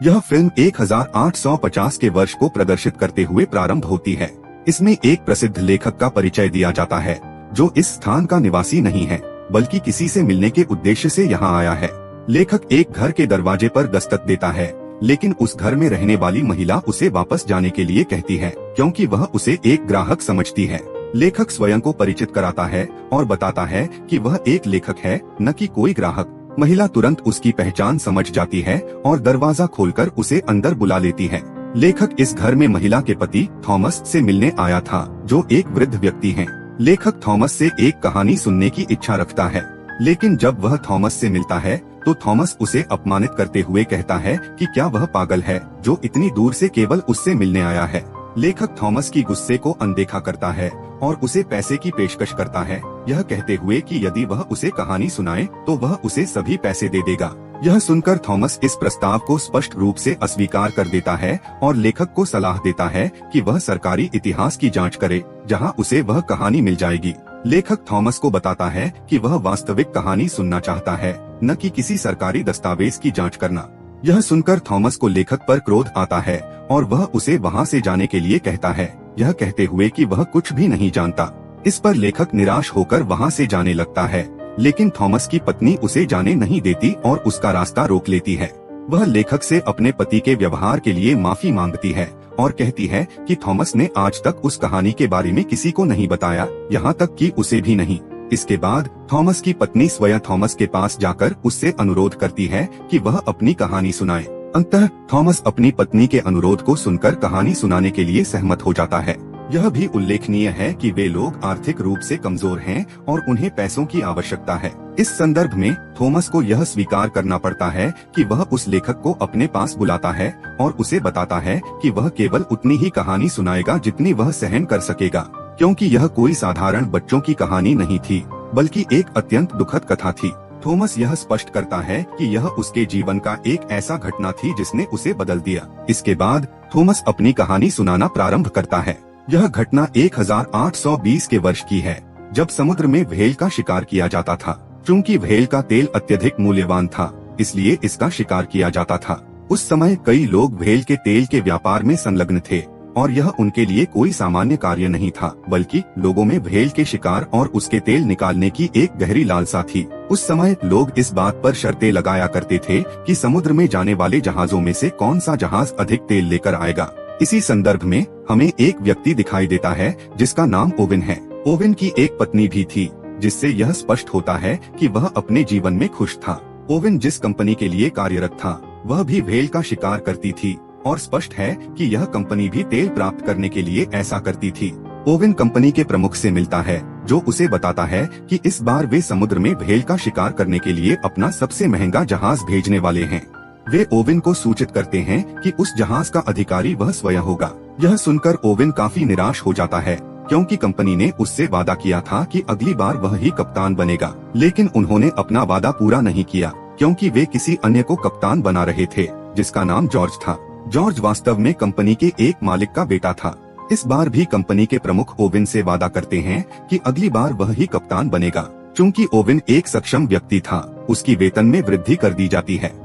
यह फिल्म 1850 के वर्ष को प्रदर्शित करते हुए प्रारंभ होती है। इसमें एक प्रसिद्ध लेखक का परिचय दिया जाता है जो इस स्थान का निवासी नहीं है बल्कि किसी से मिलने के उद्देश्य से यहाँ आया है। लेखक एक घर के दरवाजे पर दस्तक देता है, लेकिन उस घर में रहने वाली महिला उसे वापस जाने के लिए कहती है क्योंकि वह उसे एक ग्राहक समझती है। लेखक स्वयं को परिचित कराता है और बताता है कि वह एक लेखक है, न कि कोई ग्राहक। महिला तुरंत उसकी पहचान समझ जाती है और दरवाजा खोलकर उसे अंदर बुला लेती है। लेखक इस घर में महिला के पति थॉमस से मिलने आया था, जो एक वृद्ध व्यक्ति हैं। लेखक थॉमस से एक कहानी सुनने की इच्छा रखता है, लेकिन जब वह थॉमस से मिलता है तो थॉमस उसे अपमानित करते हुए कहता है कि क्या वह पागल है जो इतनी दूर से केवल उससे मिलने आया है। लेखक थॉमस की गुस्से को अनदेखा करता है और उसे पैसे की पेशकश करता है, यह कहते हुए कि यदि वह उसे कहानी सुनाए तो वह उसे सभी पैसे दे देगा। यह सुनकर थॉमस इस प्रस्ताव को स्पष्ट रूप से अस्वीकार कर देता है और लेखक को सलाह देता है कि वह सरकारी इतिहास की जांच करे, जहां उसे वह कहानी मिल जाएगी। लेखक थॉमस को बताता है कि वह वास्तविक कहानी सुनना चाहता है, न कि किसी सरकारी दस्तावेज की जांच करना। यह सुनकर थॉमस को लेखक पर क्रोध आता है और वह उसे वहां से जाने के लिए कहता है, यह कहते हुए कि वह कुछ भी नहीं जानता। इस पर लेखक निराश होकर वहां से जाने लगता है, लेकिन थॉमस की पत्नी उसे जाने नहीं देती और उसका रास्ता रोक लेती है। वह लेखक से अपने पति के व्यवहार के लिए माफी मांगती है और कहती है कि थॉमस ने आज तक उस कहानी के बारे में किसी को नहीं बताया, यहाँ तक कि उसे भी नहीं। इसके बाद थॉमस की पत्नी स्वयं थॉमस के पास जाकर उससे अनुरोध करती है कि वह अपनी कहानी सुनाए। अंततः थॉमस अपनी पत्नी के अनुरोध को सुनकर कहानी सुनाने के लिए सहमत हो जाता है। यह भी उल्लेखनीय है कि वे लोग आर्थिक रूप से कमजोर हैं और उन्हें पैसों की आवश्यकता है। इस संदर्भ में थॉमस को यह स्वीकार करना पड़ता है कि वह उस लेखक को अपने पास बुलाता है और उसे बताता है कि वह केवल उतनी ही कहानी सुनाएगा जितनी वह सहन कर सकेगा, क्योंकि यह कोई साधारण बच्चों की कहानी नहीं थी बल्कि एक अत्यंत दुखद कथा थी। थॉमस यह स्पष्ट करता है कि यह उसके जीवन का एक ऐसा घटना थी जिसने उसे बदल दिया। इसके बाद थॉमस अपनी कहानी सुनाना प्रारंभ करता है। यह घटना 1820 के वर्ष की है, जब समुद्र में व्हेल का शिकार किया जाता था। चूंकि व्हेल का तेल अत्यधिक मूल्यवान था, इसलिए इसका शिकार किया जाता था। उस समय कई लोग व्हेल के तेल के व्यापार में संलग्न थे और यह उनके लिए कोई सामान्य कार्य नहीं था, बल्कि लोगों में व्हेल के शिकार और उसके तेल निकालने की एक गहरी लालसा थी। उस समय लोग इस बात पर शर्तें लगाया करते थे कि समुद्र में जाने वाले जहाजों में से कौन सा जहाज अधिक तेल लेकर आएगा। इसी संदर्भ में हमें एक व्यक्ति दिखाई देता है जिसका नाम ओवेन है। ओवेन की एक पत्नी भी थी, जिससे यह स्पष्ट होता है कि वह अपने जीवन में खुश था। ओवेन जिस कंपनी के लिए कार्यरत था, वह भी व्हेल का शिकार करती थी और स्पष्ट है कि यह कंपनी भी तेल प्राप्त करने के लिए ऐसा करती थी। ओवेन कंपनी के प्रमुख से मिलता है, जो उसे बताता है कि इस बार वे समुद्र में व्हेल का शिकार करने के लिए अपना सबसे महंगा जहाज भेजने वाले हैं। वे ओवेन को सूचित करते हैं कि उस जहाज का अधिकारी वह स्वयं होगा। यह सुनकर ओवेन काफी निराश हो जाता है, क्योंकि कंपनी ने उससे वादा किया था कि अगली बार वह ही कप्तान बनेगा, लेकिन उन्होंने अपना वादा पूरा नहीं किया क्योंकि वे किसी अन्य को कप्तान बना रहे थे, जिसका नाम जॉर्ज था। जॉर्ज वास्तव में कंपनी के एक मालिक का बेटा था। इस बार भी कंपनी के प्रमुख ओवेन से वादा करते हैं कि अगली बार वह ही कप्तान बनेगा। चूंकि ओवेन एक सक्षम व्यक्ति था, उसकी वेतन में वृद्धि कर दी जाती है।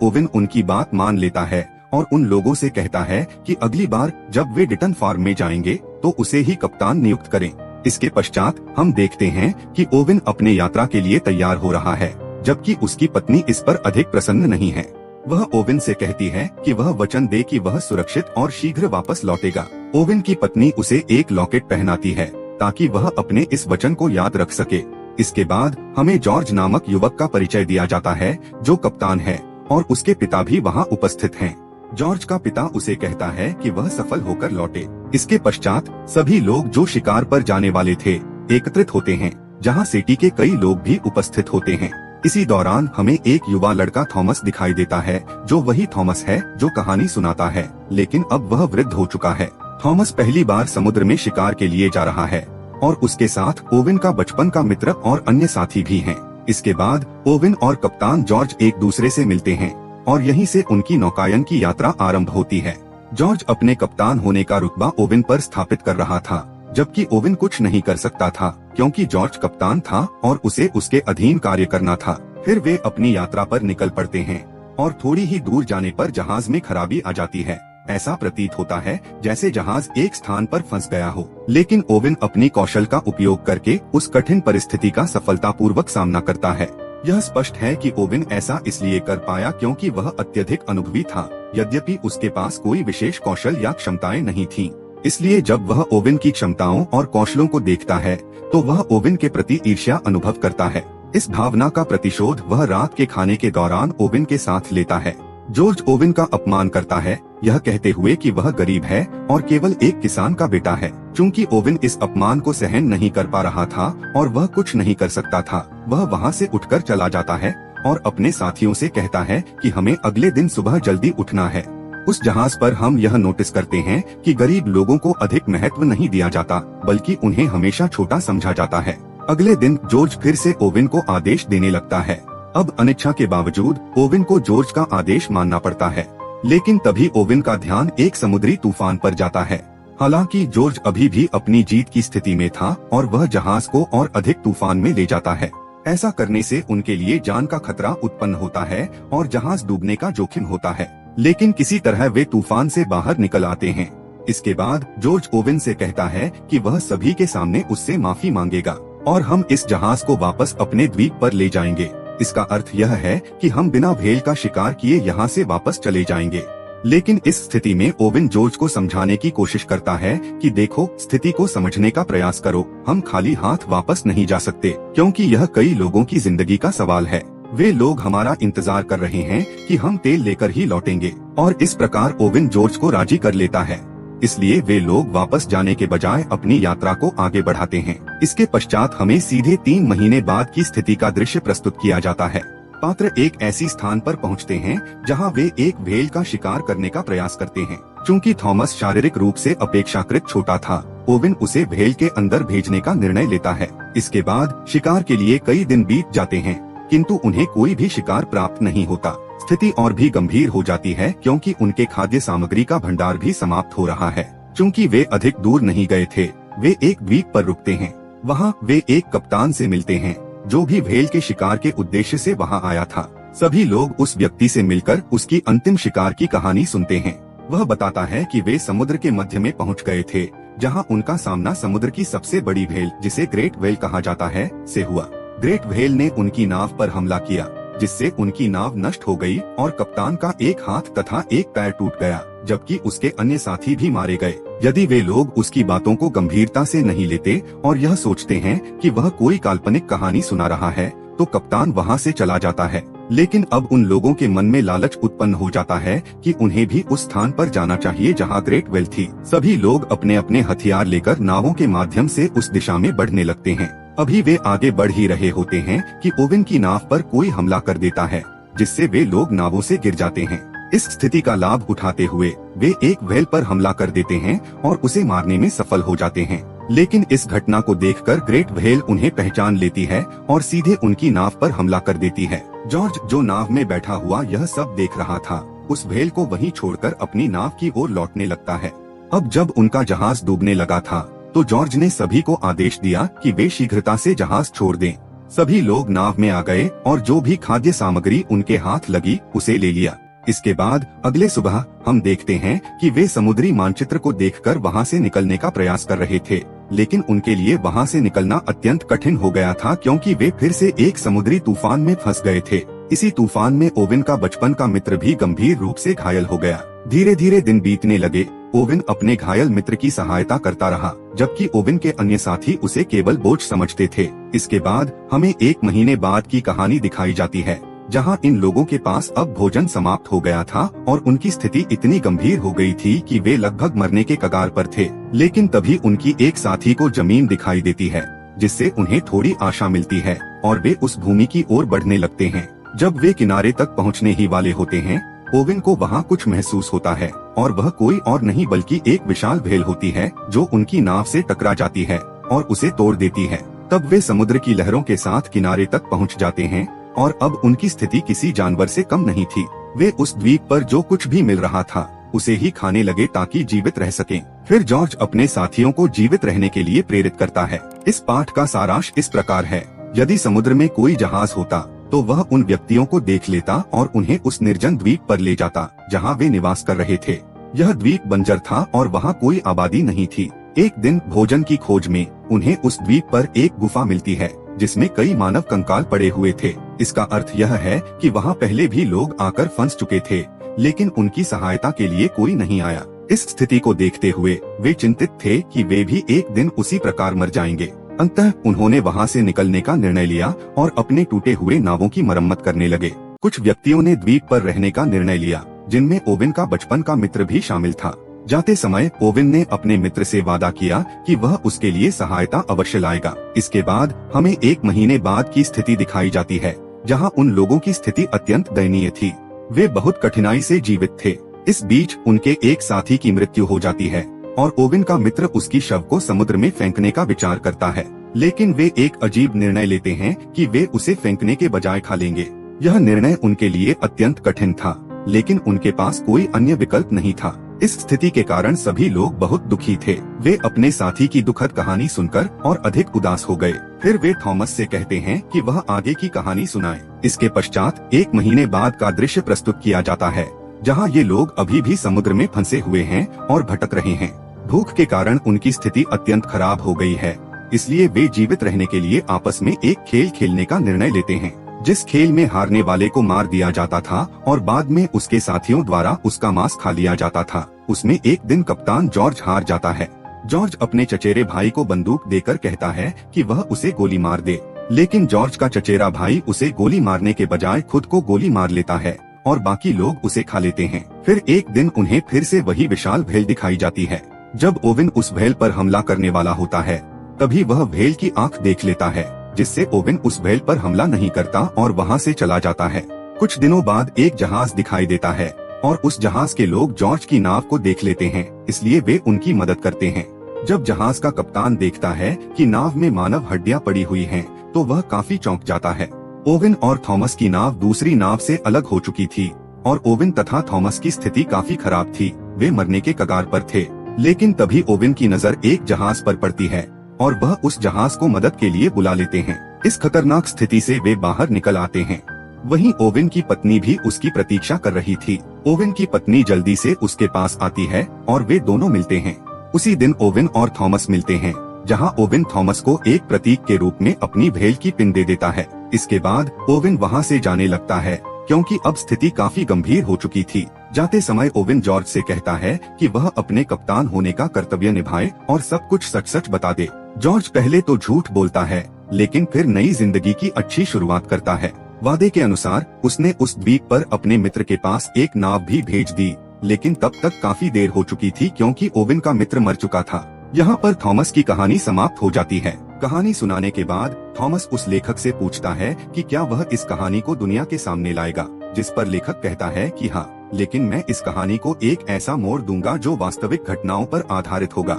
ओवेन उनकी बात मान लेता है और उन लोगों से कहता है कि अगली बार जब वे डिटन फार्म में जाएंगे तो उसे ही कप्तान नियुक्त करें। इसके पश्चात हम देखते हैं कि ओवेन अपने यात्रा के लिए तैयार हो रहा है, जबकि उसकी पत्नी इस पर अधिक प्रसन्न नहीं है। वह ओवेन से कहती है कि वह वचन दे कि वह सुरक्षित और शीघ्र वापस लौटेगा। ओवेन की पत्नी उसे एक लॉकेट पहनाती है ताकि वह अपने इस वचन को याद रख सके। इसके बाद हमें जॉर्ज नामक युवक का परिचय दिया जाता है, जो कप्तान है और उसके पिता भी वहाँ उपस्थित हैं। जॉर्ज का पिता उसे कहता है कि वह सफल होकर लौटे। इसके पश्चात सभी लोग जो शिकार पर जाने वाले थे एकत्रित होते हैं, जहाँ सिटी के कई लोग भी उपस्थित होते हैं। इसी दौरान हमें एक युवा लड़का थॉमस दिखाई देता है, जो वही थॉमस है जो कहानी सुनाता है, लेकिन अब वह वृद्ध हो चुका है। थॉमस पहली बार समुद्र में शिकार के लिए जा रहा है और उसके साथ ओवेन का बचपन का मित्र और अन्य साथी भी हैं। इसके बाद ओवेन और कप्तान जॉर्ज एक दूसरे से मिलते हैं और यहीं से उनकी नौकायन की यात्रा आरंभ होती है। जॉर्ज अपने कप्तान होने का रुतबा ओवेन पर स्थापित कर रहा था, जबकि ओवेन कुछ नहीं कर सकता था क्योंकि जॉर्ज कप्तान था और उसे उसके अधीन कार्य करना था। फिर वे अपनी यात्रा पर निकल पड़ते हैं। और थोड़ी ही दूर जाने पर जहाज में खराबी आ जाती है। ऐसा प्रतीत होता है जैसे जहाज एक स्थान पर फंस गया हो, लेकिन ओवेन अपनी कौशल का उपयोग करके उस कठिन परिस्थिति का सफलतापूर्वक सामना करता है। यह स्पष्ट है कि ओवेन ऐसा इसलिए कर पाया क्योंकि वह अत्यधिक अनुभवी था, यद्यपि उसके पास कोई विशेष कौशल या क्षमताएं नहीं थीं। इसलिए जब वह ओवेन की क्षमताओं और कौशलों को देखता है तो वह ओवेन के प्रति ईर्ष्या अनुभव करता है। इस भावना का प्रतिशोध वह रात के खाने के दौरान ओवेन के साथ लेता है। जॉर्ज ओवेन का अपमान करता है, यह कहते हुए कि वह गरीब है और केवल एक किसान का बेटा है। चूंकि ओवेन इस अपमान को सहन नहीं कर पा रहा था और वह कुछ नहीं कर सकता था, वह वहाँ से उठकर चला जाता है और अपने साथियों से कहता है कि हमें अगले दिन सुबह जल्दी उठना है। उस जहाज पर हम यह नोटिस करते हैं कि गरीब लोगों को अधिक महत्व नहीं दिया जाता, बल्कि उन्हें हमेशा छोटा समझा जाता है। अगले दिन जॉर्ज फिर से ओवेन को आदेश देने लगता है। अब अनिच्छा के बावजूद ओवेन को जॉर्ज का आदेश मानना पड़ता है, लेकिन तभी ओवेन का ध्यान एक समुद्री तूफान पर जाता है। हालांकि जॉर्ज अभी भी अपनी जीत की स्थिति में था और वह जहाज को और अधिक तूफान में ले जाता है। ऐसा करने से उनके लिए जान का खतरा उत्पन्न होता है और जहाज डूबने का जोखिम होता है, लेकिन किसी तरह वे तूफान से बाहर निकल आते हैं। इसके बाद जॉर्ज ओवेन से कहता है कि वह सभी के सामने उससे माफी मांगेगा और हम इस जहाज को वापस अपने द्वीप पर ले जाएंगे। इसका अर्थ यह है कि हम बिना भेल का शिकार किए यहाँ से वापस चले जाएंगे। लेकिन इस स्थिति में ओवेन जॉर्ज को समझाने की कोशिश करता है कि देखो, स्थिति को समझने का प्रयास करो, हम खाली हाथ वापस नहीं जा सकते, क्योंकि यह कई लोगों की जिंदगी का सवाल है। वे लोग हमारा इंतजार कर रहे हैं कि हम तेल लेकर ही लौटेंगे। और इस प्रकार ओवेन जॉर्ज को राजी कर लेता है। इसलिए वे लोग वापस जाने के बजाय अपनी यात्रा को आगे बढ़ाते हैं। इसके पश्चात हमें सीधे 3 महीने बाद की स्थिति का दृश्य प्रस्तुत किया जाता है। पात्र एक ऐसी स्थान पर पहुंचते हैं जहां वे एक व्हेल का शिकार करने का प्रयास करते हैं। चूंकि थॉमस शारीरिक रूप से अपेक्षाकृत छोटा था, ओवेन उसे व्हेल के अंदर भेजने का निर्णय लेता है। इसके बाद शिकार के लिए कई दिन बीत जाते हैं, किंतु उन्हें कोई भी शिकार प्राप्त नहीं होता। स्थिति और भी गंभीर हो जाती है क्योंकि उनके खाद्य सामग्री का भंडार भी समाप्त हो रहा है। चूंकि वे अधिक दूर नहीं गए थे, वे एक द्वीप पर रुकते हैं। वहाँ वे एक कप्तान से मिलते हैं जो भी व्हेल के शिकार के उद्देश्य से वहाँ आया था। सभी लोग उस व्यक्ति से मिलकर उसकी अंतिम शिकार की कहानी सुनते हैं। वह बताता है कि वे समुद्र के मध्य में पहुँच गए थे, जहाँ उनका सामना समुद्र की सबसे बड़ी व्हेल, जिसे ग्रेट व्हेल कहा जाता है, से हुआ। ग्रेट व्हेल ने उनकी नाव पर हमला किया, जिससे उनकी नाव नष्ट हो गई और कप्तान का एक हाथ तथा एक पैर टूट गया, जबकि उसके अन्य साथी भी मारे गए। यदि वे लोग उसकी बातों को गंभीरता से नहीं लेते और यह सोचते हैं कि वह कोई काल्पनिक कहानी सुना रहा है, तो कप्तान वहां से चला जाता है। लेकिन अब उन लोगों के मन में लालच उत्पन्न हो जाता है कि उन्हें भी उस स्थान पर जाना चाहिए जहां ग्रेट व्हेल थी। सभी लोग अपने अपने हथियार लेकर नावों के माध्यम से उस दिशा में बढ़ने लगते हैं। अभी वे आगे बढ़ ही रहे होते हैं कि ओवेन की नाव पर कोई हमला कर देता है, जिससे वे लोग नावों से गिर जाते हैं। इस स्थिति का लाभ उठाते हुए वे एक व्हेल पर हमला कर देते हैं और उसे मारने में सफल हो जाते हैं। लेकिन इस घटना को देखकर ग्रेट व्हेल उन्हें पहचान लेती है और सीधे उनकी नाव पर हमला कर देती है। जॉर्ज, जो नाव में बैठा हुआ यह सब देख रहा था, उस व्हेल को वहीं छोड़कर अपनी नाव की ओर लौटने लगता है। अब जब उनका जहाज डूबने लगा था, तो जॉर्ज ने सभी को आदेश दिया कि वे शीघ्रता से जहाज छोड़ दें। सभी लोग नाव में आ गए और जो भी खाद्य सामग्री उनके हाथ लगी उसे ले लिया। इसके बाद अगले सुबह हम देखते हैं कि वे समुद्री मानचित्र को देखकर वहां से निकलने का प्रयास कर रहे थे, लेकिन उनके लिए वहां से निकलना अत्यंत कठिन हो गया था क्योंकि वे फिर से एक समुद्री तूफान में फंस गए थे। इसी तूफान में ओवेन का बचपन का मित्र भी गंभीर रूप से घायल हो गया। धीरे धीरे दिन बीतने लगे। ओवेन अपने घायल मित्र की सहायता करता रहा, जबकि ओवेन के अन्य साथी उसे केवल बोझ समझते थे। इसके बाद हमें 1 महीने बाद की कहानी दिखाई जाती है, जहां इन लोगों के पास अब भोजन समाप्त हो गया था और उनकी स्थिति इतनी गंभीर हो गई थी कि वे लगभग मरने के कगार पर थे। लेकिन तभी उनकी एक साथी को जमीन दिखाई देती है, जिससे उन्हें थोड़ी आशा मिलती है और वे उस भूमि की ओर बढ़ने लगते हैं। जब वे किनारे तक पहुंचने ही वाले होते हैं, ओवेन को वहां कुछ महसूस होता है और वह कोई और नहीं बल्कि एक विशाल व्हेल होती है जो उनकी नाव से टकरा जाती है और उसे तोड़ देती है। तब वे समुद्र की लहरों के साथ किनारे तक पहुंच जाते हैं और अब उनकी स्थिति किसी जानवर से कम नहीं थी। वे उस द्वीप पर जो कुछ भी मिल रहा था उसे ही खाने लगे ताकि जीवित रह सकें। फिर जॉर्ज अपने साथियों को जीवित रहने के लिए प्रेरित करता है। इस पाठ का सारांश इस प्रकार है: यदि समुद्र में कोई जहाज होता तो वह उन व्यक्तियों को देख लेता और उन्हें उस निर्जन द्वीप पर ले जाता जहाँ वे निवास कर रहे थे। यह द्वीप बंजर था और वहाँ कोई आबादी नहीं थी। एक दिन भोजन की खोज में उन्हें उस द्वीप पर एक गुफा मिलती है जिसमें कई मानव कंकाल पड़े हुए थे। इसका अर्थ यह है कि वहाँ पहले भी लोग आकर फंस चुके थे, लेकिन उनकी सहायता के लिए कोई नहीं आया। इस स्थिति को देखते हुए वे चिंतित थे कि वे भी एक दिन उसी प्रकार मर जाएंगे। अंततः उन्होंने वहाँ से निकलने का निर्णय लिया और अपने टूटे हुए नावों की मरम्मत करने लगे। कुछ व्यक्तियों ने द्वीप पर रहने का निर्णय लिया, जिनमें ओवेन का बचपन का मित्र भी शामिल था। जाते समय ओवेन ने अपने मित्र से वादा किया कि वह उसके लिए सहायता अवश्य लाएगा। इसके बाद हमें 1 महीने बाद की स्थिति दिखाई जाती है, जहाँ उन लोगों की स्थिति अत्यंत दयनीय थी। वे बहुत कठिनाई से जीवित थे। इस बीच उनके एक साथी की मृत्यु हो जाती है और ओवेन का मित्र उसकी शव को समुद्र में फेंकने का विचार करता है, लेकिन वे एक अजीब निर्णय लेते हैं कि वे उसे फेंकने के बजाय खा लेंगे। यह निर्णय उनके लिए अत्यंत कठिन था, लेकिन उनके पास कोई अन्य विकल्प नहीं था। इस स्थिति के कारण सभी लोग बहुत दुखी थे। वे अपने साथी की दुखद कहानी सुनकर और अधिक उदास हो गए। फिर वे थॉमस से कहते हैं कि वह आगे की कहानी सुनाए। इसके पश्चात 1 महीने बाद का दृश्य प्रस्तुत किया जाता है, जहाँ ये लोग अभी भी समुद्र में फंसे हुए हैं और भटक रहे हैं। भूख के कारण उनकी स्थिति अत्यंत खराब हो गई है, इसलिए वे जीवित रहने के लिए आपस में एक खेल खेलने का निर्णय लेते हैं, जिस खेल में हारने वाले को मार दिया जाता था और बाद में उसके साथियों द्वारा उसका मांस खा लिया जाता था। उसमें एक दिन कप्तान जॉर्ज हार जाता है। जॉर्ज अपने चचेरे भाई को बंदूक देकर कहता है कि वह उसे गोली मार दे, लेकिन जॉर्ज का चचेरा भाई उसे गोली मारने के बजाय खुद को गोली मार लेता है और बाकी लोग उसे खा लेते हैं। फिर एक दिन उन्हें फिर से वही विशाल भेल दिखाई जाती है। जब ओवेन उस भेल पर हमला करने वाला होता है, तभी वह भेल की आंख देख लेता है, जिससे ओवेन उस भेल पर हमला नहीं करता और वहाँ से चला जाता है। कुछ दिनों बाद एक जहाज दिखाई देता है और उस जहाज के लोग जॉर्ज की नाव को देख लेते हैं, इसलिए वे उनकी मदद करते हैं। जब जहाज का कप्तान देखता है कि नाव में मानव हड्डियां पड़ी हुई हैं, तो वह काफी चौंक जाता है। ओवेन और थॉमस की नाव दूसरी नाव से अलग हो चुकी थी और ओवेन तथा थॉमस की स्थिति काफी खराब थी। वे मरने के कगार पर थे, लेकिन तभी ओवेन की नजर एक जहाज पर पड़ती है और वह उस जहाज को मदद के लिए बुला लेते हैं। इस खतरनाक स्थिति से वे बाहर निकल आते हैं। वहीं ओवेन की पत्नी भी उसकी प्रतीक्षा कर रही थी। ओवेन की पत्नी जल्दी से उसके पास आती है और वे दोनों मिलते हैं। उसी दिन ओवेन और थॉमस मिलते हैं, जहां ओवेन थॉमस को एक प्रतीक के रूप में अपनी भेल की पिन दे देता है। इसके बाद ओवेन वहां से जाने लगता है, क्योंकि अब स्थिति काफी गंभीर हो चुकी थी। जाते समय ओवेन जॉर्ज से कहता है कि वह अपने कप्तान होने का कर्तव्य निभाए और सब कुछ सच सच बता दे। जॉर्ज पहले तो झूठ बोलता है, लेकिन फिर नई जिंदगी की अच्छी शुरुआत करता है। वादे के अनुसार उसने उस द्वीप पर अपने मित्र के पास एक नाव भी भेज दी, लेकिन तब तक काफी देर हो चुकी थी, क्योंकि ओवेन का मित्र मर चुका था। यहाँ पर थॉमस की कहानी समाप्त हो जाती है। कहानी सुनाने के बाद थॉमस उस लेखक से पूछता है कि क्या वह इस कहानी को दुनिया के सामने लाएगा, जिस पर लेखक कहता है कि हाँ, लेकिन मैं इस कहानी को एक ऐसा मोड़ दूंगा जो वास्तविक घटनाओं पर आधारित होगा।